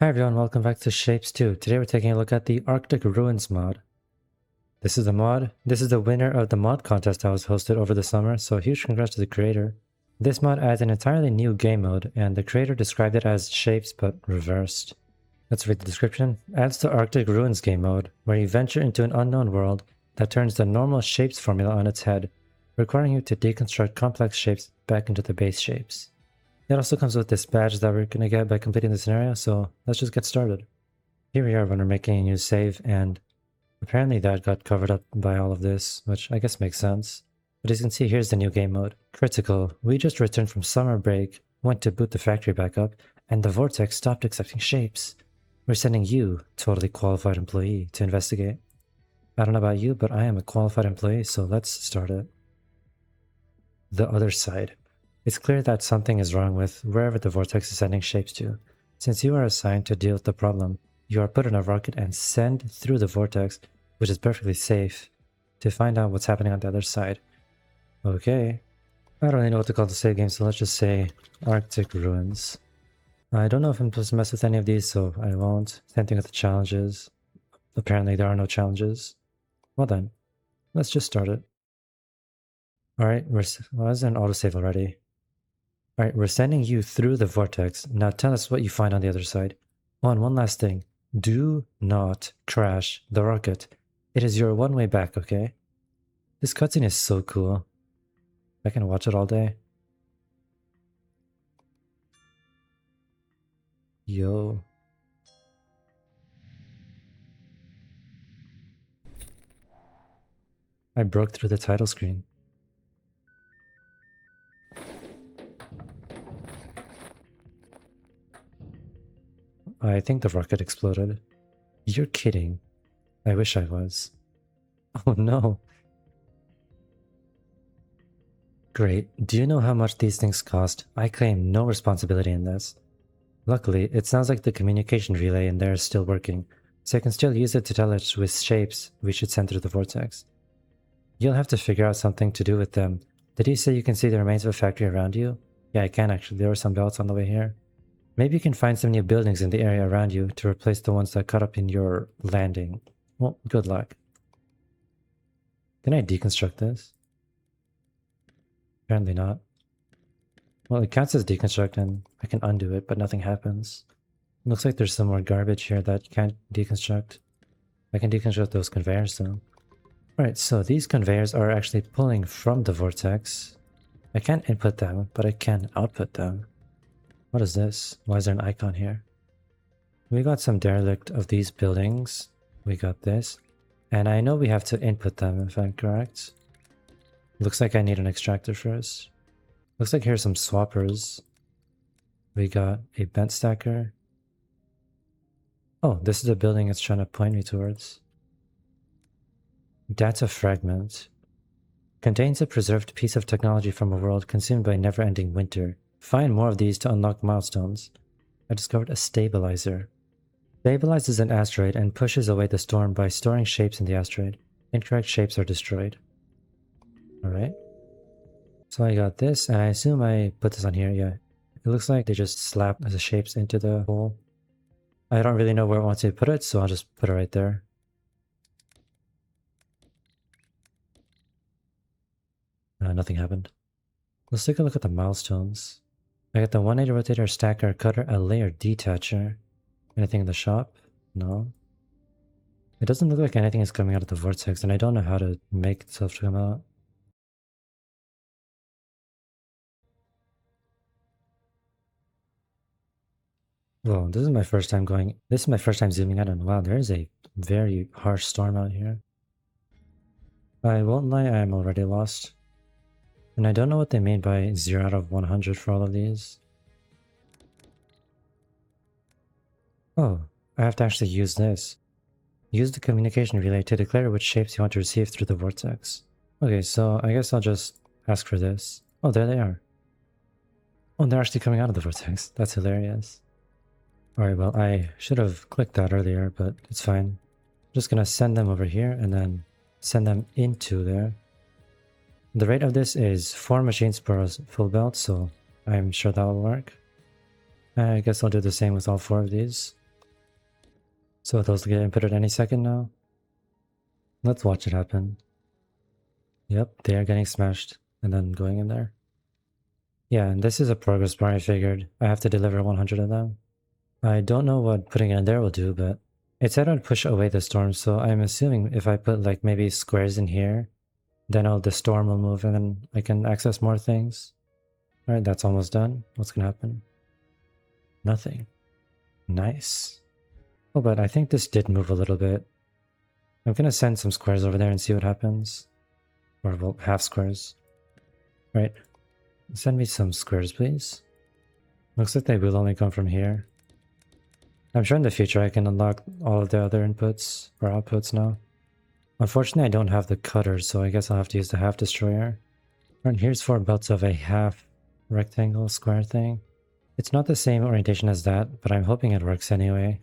Hi everyone, welcome back to Shapes 2. Today we're taking a look at the Arctic Ruins mod. This is the winner of the mod contest that was hosted over the summer, so huge congrats to the creator. This mod adds an entirely new game mode, and the creator described it as Shapes but reversed. Let's read the description. Adds the Arctic Ruins game mode, where you venture into an unknown world that turns the normal shapes formula on its head, requiring you to deconstruct complex shapes back into the base shapes. It also comes with this badge that we're going to get by completing the scenario, so let's just get started. Here we are when we're making a new save, and apparently that got covered up by all of this, which I guess makes sense. But as you can see, here's the new game mode. Critical. We just returned from summer break, went to boot the factory back up, and the vortex stopped accepting shapes. We're sending you, totally qualified employee, to investigate. I don't know about you, but I am a qualified employee, so let's start it. The other side. It's clear that something is wrong with wherever the vortex is sending shapes to. Since you are assigned to deal with the problem, you are put in a rocket and sent through the vortex, which is perfectly safe, to find out what's happening on the other side. Okay. I don't really know what to call the save game, so let's just say Arctic Ruins. I don't know if I'm supposed to mess with any of these, so I won't. Same thing with the challenges. Apparently there are no challenges. Well then, let's just start it. Alright, well, is an autosave already? Alright, we're sending you through the vortex. Now tell us what you find on the other side. Oh, and one last thing. Do not crash the rocket. It is your one way back, okay? This cutscene is so cool. I can watch it all day. Yo. I broke through the title screen. I think the rocket exploded. You're kidding. I wish I was. Oh no. Great. Do you know how much these things cost? I claim no responsibility in this. Luckily, it sounds like the communication relay in there is still working, so I can still use it to tell it which shapes we should send through the vortex. You'll have to figure out something to do with them. Did you say you can see the remains of a factory around you? Yeah, I can actually. There were some belts on the way here. Maybe you can find some new buildings in the area around you to replace the ones that cut up in your landing. Well, good luck. Can I deconstruct this? Apparently not. Well, it counts as deconstruct and I can undo it, but nothing happens. Looks like there's some more garbage here that you can't deconstruct. I can deconstruct those conveyors though. Alright, so these conveyors are actually pulling from the vortex. I can't input them, but I can output them. What is this? Why is there an icon here? We got some derelict of these buildings. We got this. And I know we have to input them if I'm correct. Looks like I need an extractor first. Looks like here's some swappers. We got a bent stacker. Oh, this is the building it's trying to point me towards. Data fragment. Contains a preserved piece of technology from a world consumed by never-ending winter. Find more of these to unlock milestones. I discovered a stabilizer. Stabilizes an asteroid and pushes away the storm by storing shapes in the asteroid. Incorrect shapes are destroyed. Alright. So I got this, and I assume I put this on here, yeah. It looks like they just slapped the shapes into the hole. I don't really know where I want to put it, so I'll just put it right there. Nothing happened. Let's take a look at the milestones. I got the 180 rotator, stacker, cutter, a layer detacher. Anything in the shop? No. It doesn't look like anything is coming out of the vortex, and I don't know how to make stuff to come out. Whoa, this is my first time zooming out, and wow, there is a very harsh storm out here. I won't lie, I am already lost. And I don't know what they mean by 0 out of 100 for all of these. Oh, I have to actually use this. Use the communication relay to declare which shapes you want to receive through the vortex. Okay, so I guess I'll just ask for this. Oh, there they are. Oh, they're actually coming out of the vortex. That's hilarious. Alright, well, I should have clicked that earlier, but it's fine. I'm just gonna send them over here and then send them into there. The rate of this is 4 machines per full belt, so I'm sure that will work. I guess I'll do the same with all 4 of these. So those get inputted any second now. Let's watch it happen. Yep, they are getting smashed and then going in there. Yeah, and this is a progress bar. I figured I have to deliver 100 of them. I don't know what putting it in there will do, but it said it would push away the storm, so I'm assuming if I put like maybe squares in here, then the storm will move and then I can access more things. Alright, that's almost done. What's gonna happen? Nothing. Nice. Oh, but I think this did move a little bit. I'm gonna send some squares over there and see what happens. Or, well, half squares. Right. Send me some squares, please. Looks like they will only come from here. I'm sure in the future I can unlock all of the other inputs or outputs now. Unfortunately, I don't have the cutter, so I guess I'll have to use the half destroyer. And here's 4 belts of a half rectangle square thing. It's not the same orientation as that, but I'm hoping it works anyway.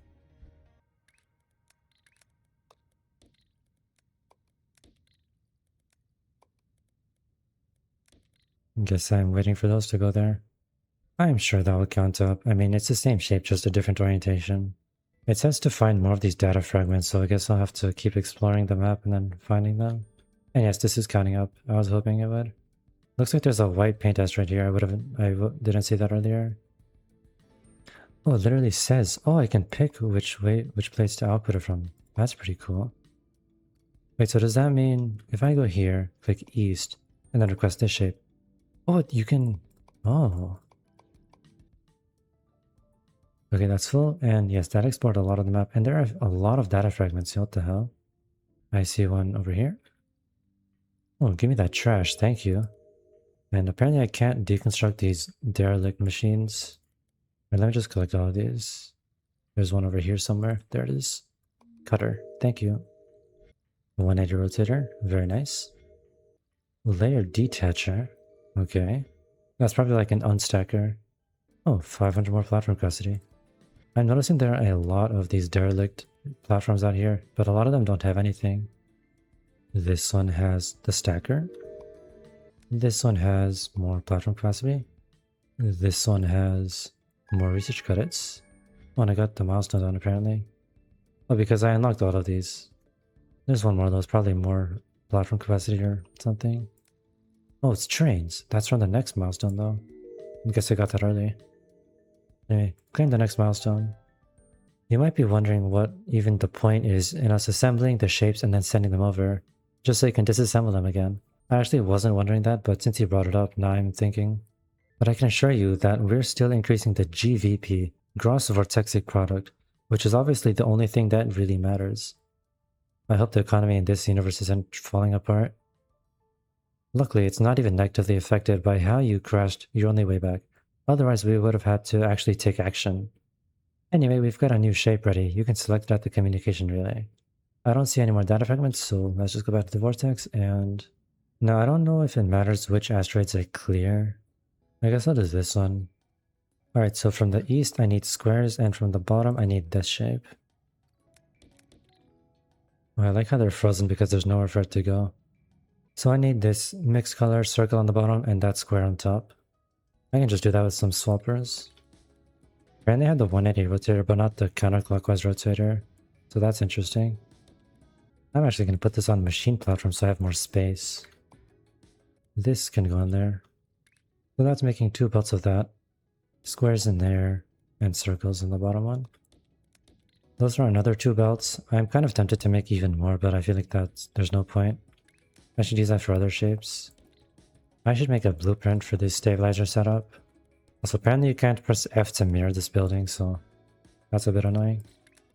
Guess I'm waiting for those to go there. I'm sure that will count up. I mean, it's the same shape, just a different orientation. It says to find more of these data fragments, so I guess I'll have to keep exploring the map and then finding them. And yes, this is counting up. I was hoping it would. Looks like there's a white paint test right here. I didn't see that earlier. Oh, it literally says, oh, I can pick which place to output it from. That's pretty cool. Wait, so does that mean if I go here, click east, and then request this shape? Oh, you can, oh. Okay, that's full, and yes, that explored a lot of the map, and there are a lot of data fragments. What the hell? I see one over here. Oh, give me that trash, thank you. And apparently I can't deconstruct these derelict machines. Right, let me just collect all of these. There's one over here somewhere. There it is. Cutter, thank you. 180 rotator, very nice. Layer detacher, okay. That's probably like an unstacker. Oh, 500 more platform capacity. I'm noticing there are a lot of these derelict platforms out here, but a lot of them don't have anything. This one has the stacker. This one has more platform capacity. This one has more research credits. Oh, and I got the milestone done apparently. Oh, because I unlocked all of these. There's one more of those, probably more platform capacity or something. Oh, it's trains. That's from the next milestone though. I guess I got that early. Anyway, claim the next milestone. You might be wondering what even the point is in us assembling the shapes and then sending them over, just so you can disassemble them again. I actually wasn't wondering that, but since you brought it up, now I'm thinking. But I can assure you that we're still increasing the GVP, gross vortexic product, which is obviously the only thing that really matters. I hope the economy in this universe isn't falling apart. Luckily, it's not even negatively affected by how you crashed your only way back. Otherwise, we would have had to actually take action. Anyway, we've got a new shape ready. You can select it at the communication relay. I don't see any more data fragments, so let's just go back to the vortex and... Now, I don't know if it matters which asteroids I clear. I guess I'll do this one. Alright, so from the east I need squares, and from the bottom I need this shape. Oh, I like how they're frozen because there's nowhere for it to go. So I need this mixed color circle on the bottom and that square on top. I can just do that with some swappers. Apparently I have the 180 rotator, but not the counterclockwise rotator. So that's interesting. I'm actually going to put this on machine platform so I have more space. This can go in there. So that's making 2 belts of that. Squares in there, and circles in the bottom one. Those are another 2 belts. I'm kind of tempted to make even more, but I feel like there's no point. I should use that for other shapes. I should make a blueprint for this stabilizer setup. Also, apparently you can't press F to mirror this building, so that's a bit annoying.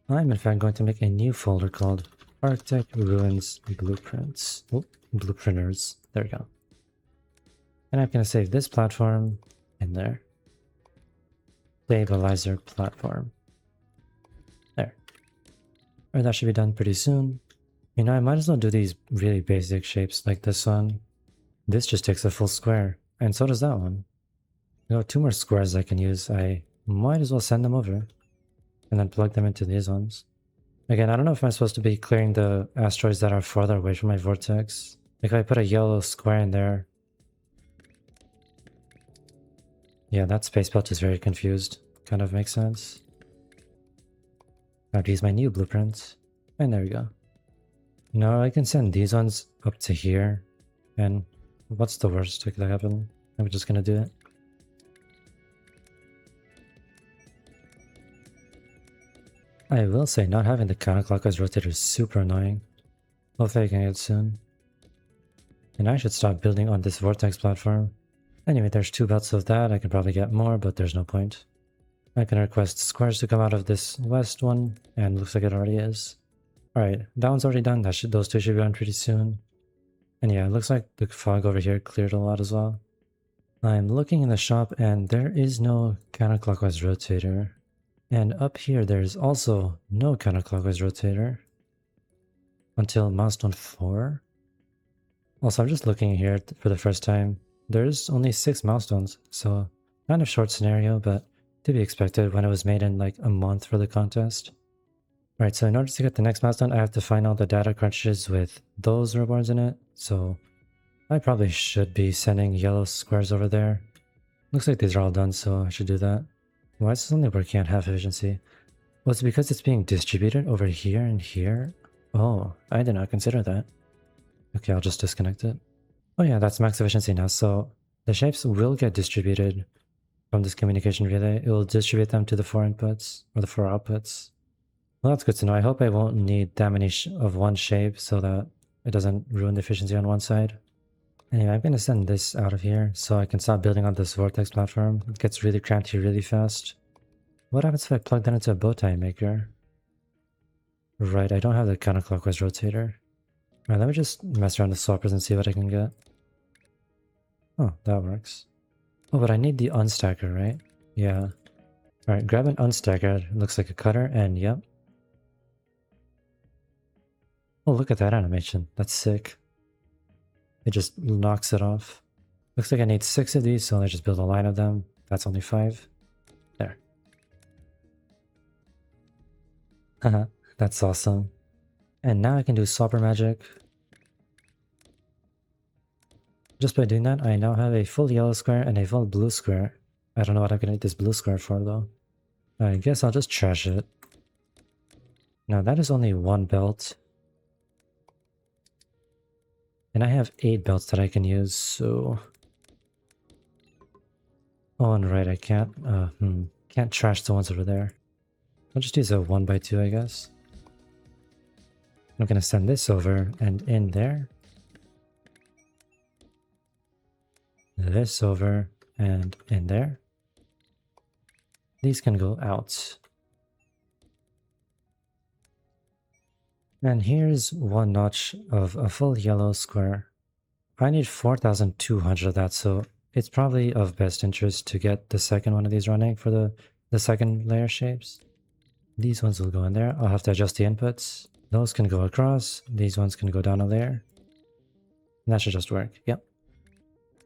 I'm in fact going to make a new folder called Arctic Ruins Blueprints. Oh, Blueprinters. There we go. And I'm going to save this platform in there. Stabilizer platform. There. Alright, that should be done pretty soon. You know, I might as well do these really basic shapes like this one. This just takes a full square, and so does that one. You know, 2 more squares I can use. I might as well send them over and then plug them into these ones. Again, I don't know if I'm supposed to be clearing the asteroids that are farther away from my vortex. Like if I put a yellow square in there. Yeah, that space belt is very confused. Kind of makes sense. I have to use my new blueprint. And there we go. Now I can send these ones up to here. And what's the worst that could happen? I'm just gonna do it. I will say not having the counterclockwise rotator is super annoying. Hopefully I can get it soon. And I should stop building on this vortex platform. Anyway, there's 2 belts of that. I can probably get more, but there's no point. I can request squares to come out of this west one, and looks like it already is. Alright, that one's already done. Those 2 should be done pretty soon. And yeah, it looks like the fog over here cleared a lot as well. I'm looking in the shop and there is no counterclockwise rotator. And up here there's also no counterclockwise rotator. Until milestone 4. Also, I'm just looking here for the first time. There's only 6 milestones, so kind of short scenario, but to be expected when it was made in like a month for the contest. Alright, so in order to get the next milestone, I have to find all the data crunches with those rewards in it, so I probably should be sending yellow squares over there. Looks like these are all done, so I should do that. Why is this only working at half efficiency? Well, it's because it's being distributed over here and here. Oh, I did not consider that. Okay, I'll just disconnect it. Oh yeah, that's max efficiency now, so the shapes will get distributed from this communication relay. It will distribute them to the 4 inputs, or the 4 outputs. Well, that's good to know. I hope I won't need that many of one shape so that it doesn't ruin the efficiency on one side. Anyway, I'm going to send this out of here so I can stop building on this vortex platform. It gets really cramped here really fast. What happens if I plug that into a bow tie maker? Right, I don't have the counterclockwise rotator. Alright, let me just mess around with swappers and see what I can get. Oh, that works. Oh, but I need the unstacker, right? Yeah. Alright, grab an unstacker. It looks like a cutter, and yep. Oh, look at that animation. That's sick. It just knocks it off. Looks like I need 6 of these, so I just build a line of them. That's only 5. There. Haha, that's awesome. And now I can do swapper magic. Just by doing that, I now have a full yellow square and a full blue square. I don't know what I'm gonna need this blue square for though. I guess I'll just trash it. Now that is only 1 belt. And I have 8 belts that I can use, so... Oh, and right, I can't trash the ones over there. I'll just use a 1x2, I guess. I'm gonna send this over and in there. This over and in there. These can go out. And here's 1 notch of a full yellow square. I need 4,200 of that, so it's probably of best interest to get the second one of these running for the second layer shapes. These ones will go in there. I'll have to adjust the inputs. Those can go across. These ones can go down a layer. And that should just work. Yep.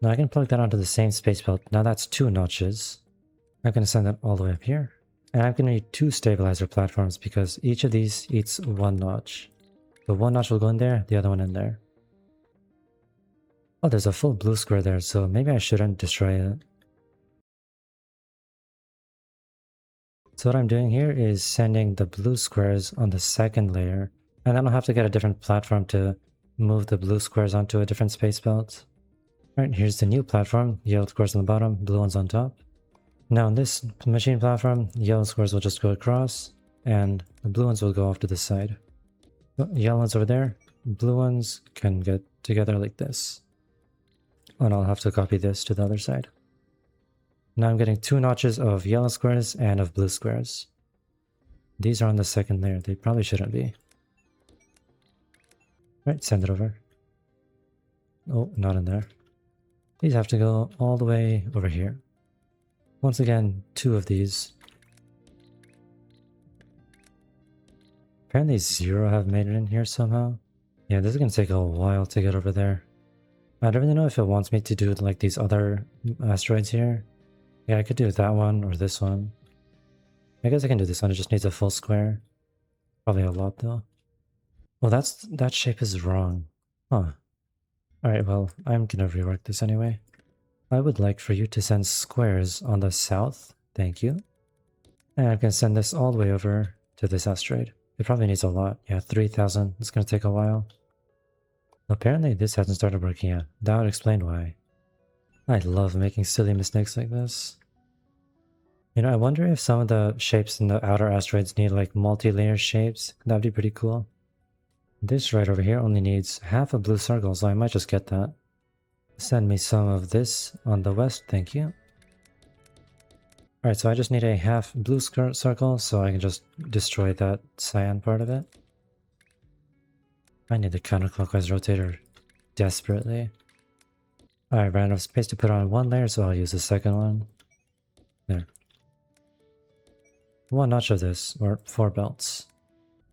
Now I can plug that onto the same space belt. Now that's 2 notches. I'm going to send that all the way up here. And I'm going to need 2 stabilizer platforms because each of these eats 1 notch. So 1 notch will go in there, the other one in there. Oh, there's a full blue square there, so maybe I shouldn't destroy it. So what I'm doing here is sending the blue squares on the second layer, and then I'll have to get a different platform to move the blue squares onto a different space belt. Alright, here's the new platform, yellow squares on the bottom, blue ones on top. Now on this machine platform, yellow squares will just go across, and the blue ones will go off to the side. Yellow ones over there, blue ones can get together like this. And I'll have to copy this to the other side. Now I'm getting 2 notches of yellow squares and of blue squares. These are on the second layer. They probably shouldn't be. Right, send it over. Oh, not in there. These have to go all the way over here. Once again, 2 of these. Apparently 0 have made it in here somehow. Yeah, this is going to take a while to get over there. I don't really know if it wants me to do like these other asteroids here. Yeah, I could do that one or this one. I guess I can do this one, it just needs a full square. Probably a lot though. Well, that shape is wrong. Huh. Alright, well, I'm gonna rework this anyway. I would like for you to send squares on the south. Thank you. And I'm gonna send this all the way over. to this asteroid. It probably needs a lot. Yeah, 3,000. It's gonna take a while. Apparently this hasn't started working yet. That would explain why. I love making silly mistakes like this. You know, I wonder if some of the shapes in the outer asteroids need like multi-layer shapes. That'd be pretty cool. This right over here only needs half a blue circle, so I might just get that. Send me some of this on the west, thank you. Alright, so I just need a half blue circle so I can just destroy that cyan part of it. I need the counterclockwise rotator desperately. Alright, ran out of space to put on one layer, so I'll use the second one. There. One notch of this, or 4 belts.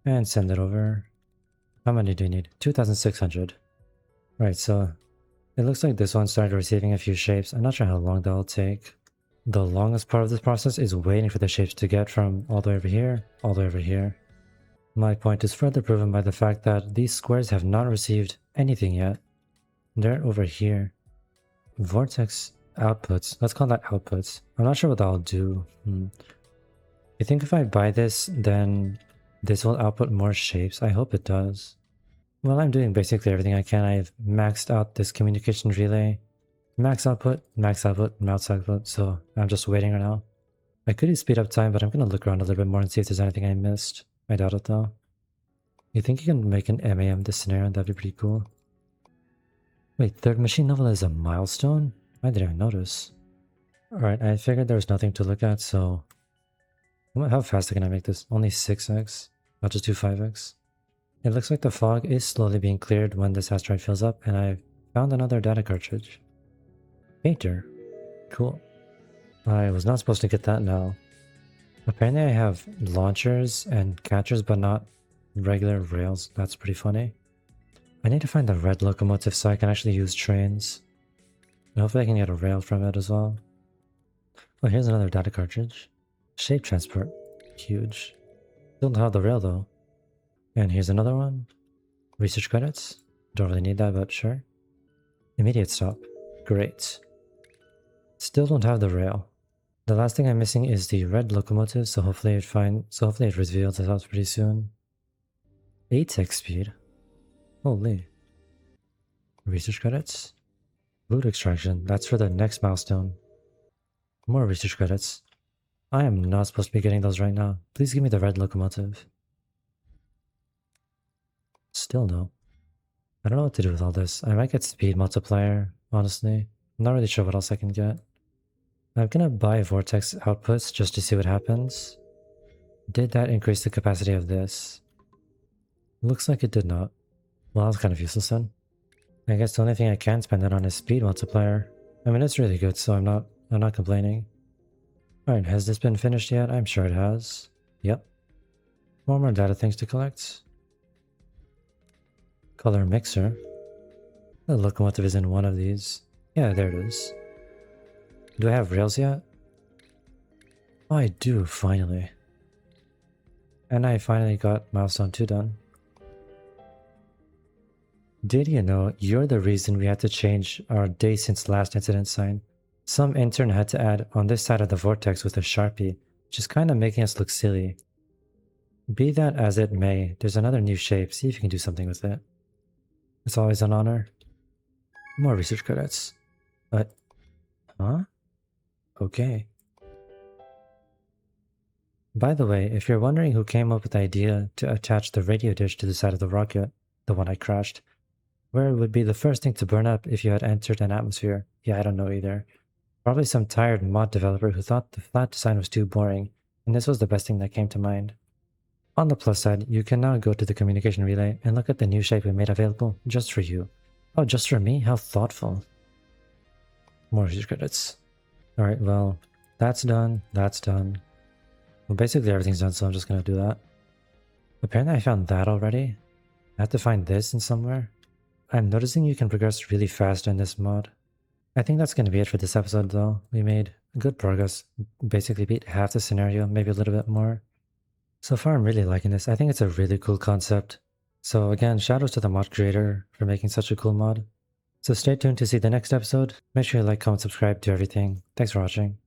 And send it over. How many do you need? 2,600. Right, so it looks like this one started receiving a few shapes. I'm not sure how long that'll take. The longest part of this process is waiting for the shapes to get from all the way over here, all the way over here. My point is further proven by the fact that these squares have not received anything yet. They're over here. Vortex outputs. Let's call that outputs. I'm not sure what that'll do. You think if I buy this, then this will output more shapes? I hope it does. Well, I'm doing basically everything I can. I've maxed out this communication relay. Max output, max output, max output, so I'm just waiting right now. I could use speed up time, but I'm gonna look around a little bit more and see if there's anything I missed. I doubt it though. You think you can make an MAM this scenario? That'd be pretty cool. Wait, third machine level is a milestone? I didn't even notice. Alright, I figured there was nothing to look at, so... How fast can I make this? Only 6x? I'll just do 5x. It looks like the fog is slowly being cleared when this asteroid fills up, and I've found another data cartridge. Painter. Cool. I was not supposed to get that now. Apparently I have launchers and catchers, but not regular rails. That's pretty funny. I need to find the red locomotive so I can actually use trains. And hopefully I can get a rail from it as well. Oh, here's another data cartridge. Shape transport. Huge. Don't have the rail though. And here's another one. Research credits. Don't really need that, but sure. Immediate stop. Great. Still don't have the rail. The last thing I'm missing is the red locomotive, so hopefully it reveals itself pretty soon. 8x speed. Holy. Research credits. Loot extraction. That's for the next milestone. More research credits. I am not supposed to be getting those right now. Please give me the red locomotive. Still no. I don't know what to do with all this. I might get speed multiplier, honestly. I'm not really sure what else I can get. I'm gonna buy vortex outputs just to see what happens. Did that increase the capacity of this? Looks like it did not. Well, that's kind of useless then. I guess the only thing I can spend it on is speed multiplier. I mean, it's really good, so I'm not complaining. Alright, has this been finished yet? I'm sure it has. Yep. More data things to collect. Color mixer. The locomotive is in one of these. Yeah, there it is. Do I have rails yet? Oh, I do, finally. And I finally got milestone 2 done. Did you know you're the reason we had to change our day since last incident sign? Some intern had to add on this side of the vortex with a Sharpie, which is kind of making us look silly. Be that as it may, there's another new shape, see if you can do something with it. It's always an honor. More research credits. But, huh? Okay. By the way, if you're wondering who came up with the idea to attach the radio dish to the side of the rocket, the one I crashed, where it would be the first thing to burn up if you had entered an atmosphere, yeah, I don't know either. Probably some tired mod developer who thought the flat design was too boring, and this was the best thing that came to mind. On the plus side, you can now go to the communication relay and look at the new shape we made available just for you. Oh, just for me? How thoughtful. More research credits. Alright, well, that's done, that's done. Well, basically everything's done, so I'm just gonna do that. Apparently I found that already. I have to find this in somewhere. I'm noticing you can progress really fast in this mod. I think that's gonna be it for this episode though. We made good progress, basically beat half the scenario, maybe a little bit more. So far I'm really liking this. I think it's a really cool concept. So again, shout out to the mod creator for making such a cool mod. So stay tuned to see the next episode. Make sure you like, comment, subscribe, do everything. Thanks for watching.